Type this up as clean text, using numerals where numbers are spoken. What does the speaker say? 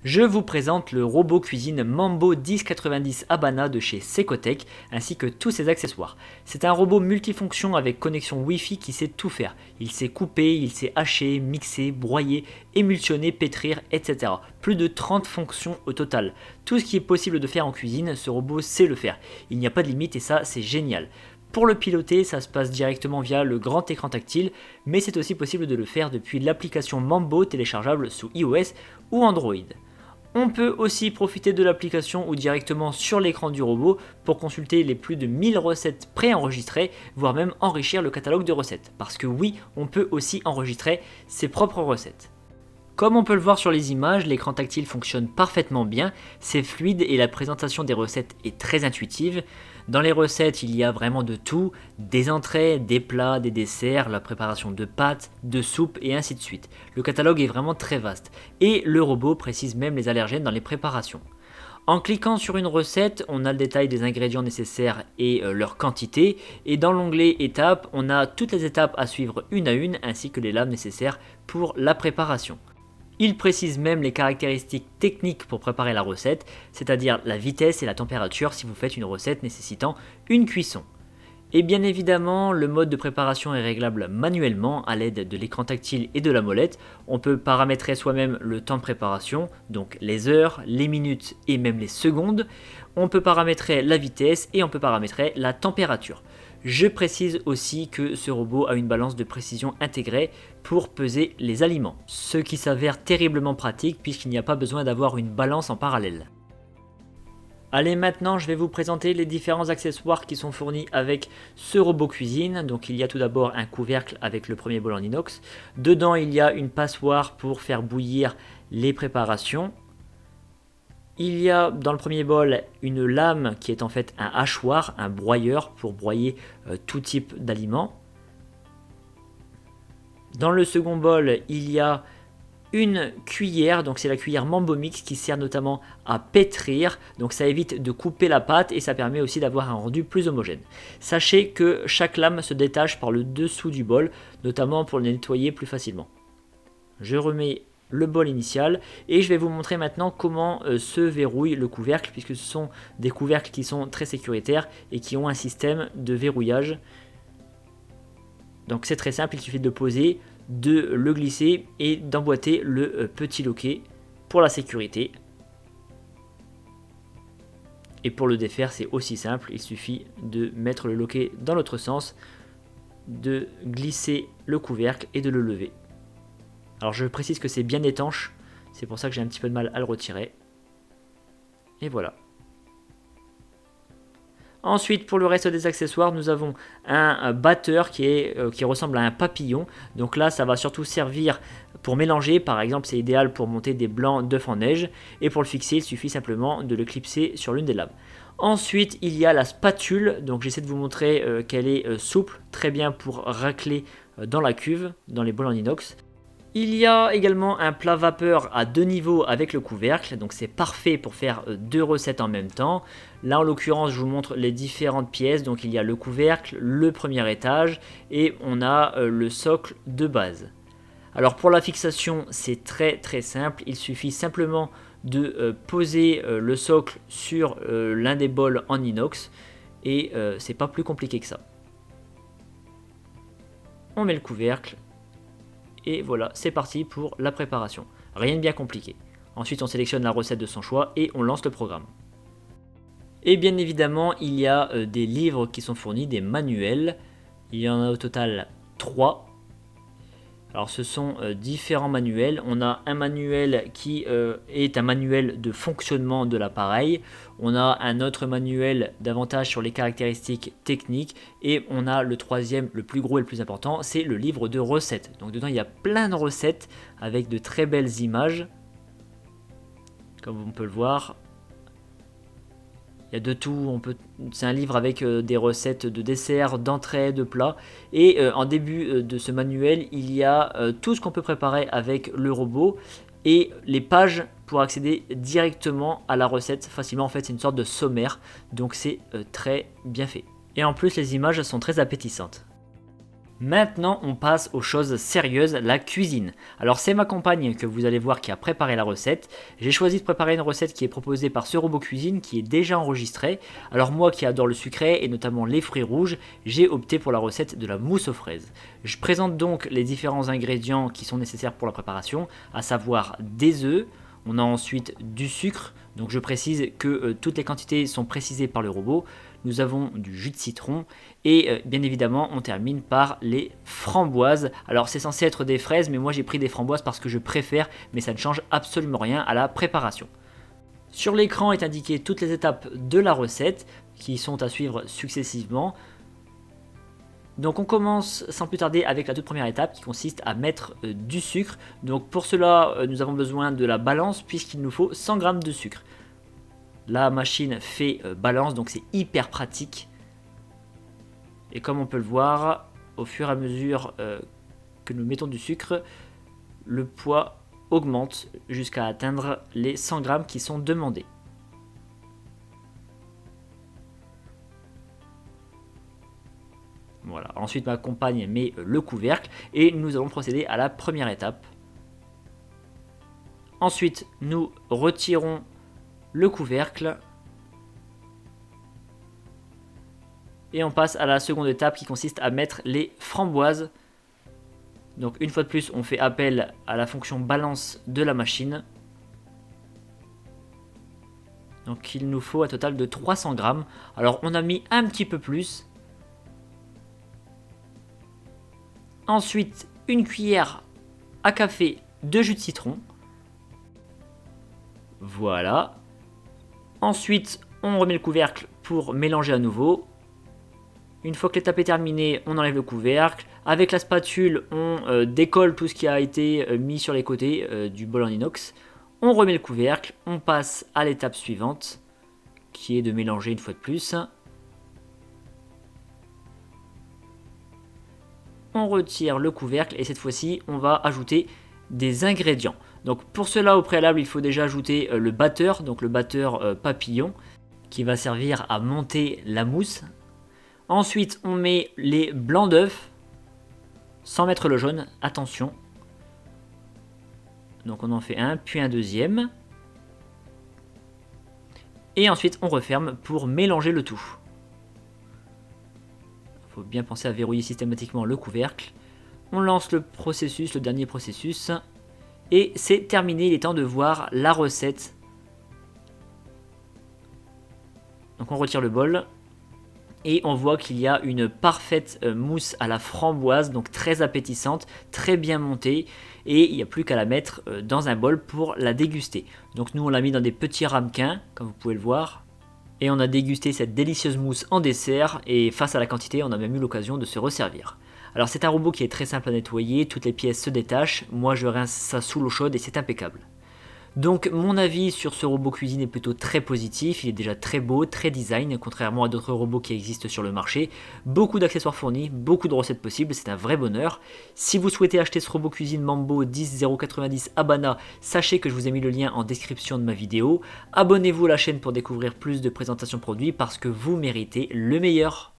Je vous présente le robot cuisine Mambo 1090 Habana de chez Secotech ainsi que tous ses accessoires. C'est un robot multifonction avec connexion Wi-Fi qui sait tout faire. Il sait couper, il sait hacher, mixer, broyer, émulsionner, pétrir, etc. Plus de 30 fonctions au total. Tout ce qui est possible de faire en cuisine, ce robot sait le faire. Il n'y a pas de limite et ça c'est génial. Pour le piloter, ça se passe directement via le grand écran tactile, mais c'est aussi possible de le faire depuis l'application Mambo téléchargeable sous iOS ou Android. On peut aussi profiter de l'application ou directement sur l'écran du robot pour consulter les plus de 1000 recettes préenregistrées, voire même enrichir le catalogue de recettes. Parce que oui, on peut aussi enregistrer ses propres recettes. Comme on peut le voir sur les images, l'écran tactile fonctionne parfaitement bien, c'est fluide et la présentation des recettes est très intuitive. Dans les recettes, il y a vraiment de tout, des entrées, des plats, des desserts, la préparation de pâtes, de soupes et ainsi de suite. Le catalogue est vraiment très vaste et le robot précise même les allergènes dans les préparations. En cliquant sur une recette, on a le détail des ingrédients nécessaires et leur quantité, et dans l'onglet étapes, on a toutes les étapes à suivre une à une ainsi que les lames nécessaires pour la préparation. Il précise même les caractéristiques techniques pour préparer la recette, c'est-à-dire la vitesse et la température si vous faites une recette nécessitant une cuisson. Et bien évidemment, le mode de préparation est réglable manuellement à l'aide de l'écran tactile et de la molette. On peut paramétrer soi-même le temps de préparation, donc les heures, les minutes et même les secondes. On peut paramétrer la vitesse et on peut paramétrer la température. Je précise aussi que ce robot a une balance de précision intégrée pour peser les aliments, ce qui s'avère terriblement pratique puisqu'il n'y a pas besoin d'avoir une balance en parallèle. Allez, maintenant je vais vous présenter les différents accessoires qui sont fournis avec ce robot cuisine. Donc il y a tout d'abord un couvercle avec le premier bol en inox. Dedans il y a une passoire pour faire bouillir les préparations. Il y a dans le premier bol une lame qui est en fait un hachoir, un broyeur pour broyer tout type d'aliments. Dans le second bol, il y a une cuillère, donc c'est la cuillère Mambo Mix qui sert notamment à pétrir, donc ça évite de couper la pâte et ça permet aussi d'avoir un rendu plus homogène. Sachez que chaque lame se détache par le dessous du bol, notamment pour le nettoyer plus facilement. Je remets le bol initial et je vais vous montrer maintenant comment se verrouille le couvercle puisque ce sont des couvercles qui sont très sécuritaires et qui ont un système de verrouillage. Donc c'est très simple, il suffit de poser, de le glisser et d'emboîter le petit loquet pour la sécurité. Et pour le défaire c'est aussi simple, il suffit de mettre le loquet dans l'autre sens, de glisser le couvercle et de le lever. Alors je précise que c'est bien étanche, c'est pour ça que j'ai un petit peu de mal à le retirer. Et voilà. Ensuite, pour le reste des accessoires, nous avons un batteur qui ressemble à un papillon. Donc là, ça va surtout servir pour mélanger. Par exemple, c'est idéal pour monter des blancs d'œufs en neige. Et pour le fixer, il suffit simplement de le clipser sur l'une des lames. Ensuite, il y a la spatule. Donc j'essaie de vous montrer qu'elle est souple, très bien pour racler dans la cuve, dans les bols en inox. Il y a également un plat vapeur à 2 niveaux avec le couvercle, donc c'est parfait pour faire 2 recettes en même temps. Là en l'occurrence je vous montre les différentes pièces, donc il y a le couvercle, le premier étage et on a le socle de base. Alors pour la fixation c'est très simple, il suffit simplement de poser le socle sur l'un des bols en inox et c'est pas plus compliqué que ça. On met le couvercle. Et voilà, c'est parti pour la préparation. Rien de bien compliqué. Ensuite, on sélectionne la recette de son choix et on lance le programme. Et bien évidemment, il y a des livres qui sont fournis, des manuels. Il y en a au total 3. Alors ce sont différents manuels. On a un manuel qui est un manuel de fonctionnement de l'appareil. On a un autre manuel davantage sur les caractéristiques techniques. Et on a le troisième, le plus gros et le plus important, c'est le livre de recettes. Donc dedans il y a plein de recettes avec de très belles images. Comme on peut le voir. Il y a de tout, c'est un livre avec des recettes de desserts, d'entrées, de plats. Et en début de ce manuel, il y a tout ce qu'on peut préparer avec le robot et les pages pour accéder directement à la recette facilement. En fait, c'est une sorte de sommaire, donc c'est très bien fait. Et en plus, les images sont très appétissantes. Maintenant, on passe aux choses sérieuses, la cuisine. Alors c'est ma compagne que vous allez voir qui a préparé la recette. J'ai choisi de préparer une recette qui est proposée par ce robot cuisine qui est déjà enregistrée. Alors moi qui adore le sucré et notamment les fruits rouges, j'ai opté pour la recette de la mousse aux fraises. Je présente donc les différents ingrédients qui sont nécessaires pour la préparation, à savoir des œufs. On a ensuite du sucre, donc je précise que toutes les quantités sont précisées par le robot. Nous avons du jus de citron et bien évidemment on termine par les framboises. Alors c'est censé être des fraises mais moi j'ai pris des framboises parce que je préfère, mais ça ne change absolument rien à la préparation. Sur l'écran est indiqué toutes les étapes de la recette qui sont à suivre successivement. Donc on commence sans plus tarder avec la toute première étape qui consiste à mettre du sucre. Donc pour cela nous avons besoin de la balance puisqu'il nous faut 100 g de sucre. La machine fait balance donc c'est hyper pratique. Et comme on peut le voir, au fur et à mesure que nous mettons du sucre, le poids augmente jusqu'à atteindre les 100 g qui sont demandés. Voilà. Ensuite, ma compagne met le couvercle et nous allons procéder à la première étape. Ensuite, nous retirons le couvercle et on passe à la seconde étape qui consiste à mettre les framboises. Donc une fois de plus, on fait appel à la fonction balance de la machine. Donc il nous faut un total de 300 g. Alors on a mis un petit peu plus. Ensuite, une cuillère à café de jus de citron. Voilà. Ensuite, on remet le couvercle pour mélanger à nouveau. Une fois que l'étape est terminée, on enlève le couvercle. Avec la spatule, on décolle tout ce qui a été mis sur les côtés du bol en inox. On remet le couvercle, on passe à l'étape suivante, qui est de mélanger une fois de plus. On retire le couvercle et cette fois-ci, on va ajouter des ingrédients. Donc pour cela, au préalable, il faut déjà ajouter le batteur, donc le batteur papillon, qui va servir à monter la mousse. Ensuite, on met les blancs d'œufs, sans mettre le jaune, attention. Donc on en fait un, puis un deuxième. Et ensuite, on referme pour mélanger le tout. Il faut bien penser à verrouiller systématiquement le couvercle. On lance le processus, le dernier processus. Et c'est terminé, il est temps de voir la recette. Donc on retire le bol. Et on voit qu'il y a une parfaite mousse à la framboise, donc très appétissante, très bien montée. Et il n'y a plus qu'à la mettre dans un bol pour la déguster. Donc nous on l'a mis dans des petits ramequins, comme vous pouvez le voir. Et on a dégusté cette délicieuse mousse en dessert. Et face à la quantité, on a même eu l'occasion de se resservir. Alors c'est un robot qui est très simple à nettoyer, toutes les pièces se détachent. Moi je rince ça sous l'eau chaude et c'est impeccable. Donc mon avis sur ce robot cuisine est plutôt très positif, il est déjà très beau, très design, contrairement à d'autres robots qui existent sur le marché. Beaucoup d'accessoires fournis, beaucoup de recettes possibles, c'est un vrai bonheur. Si vous souhaitez acheter ce robot cuisine Mambo 10090 Habana, sachez que je vous ai mis le lien en description de ma vidéo. Abonnez-vous à la chaîne pour découvrir plus de présentations produits parce que vous méritez le meilleur.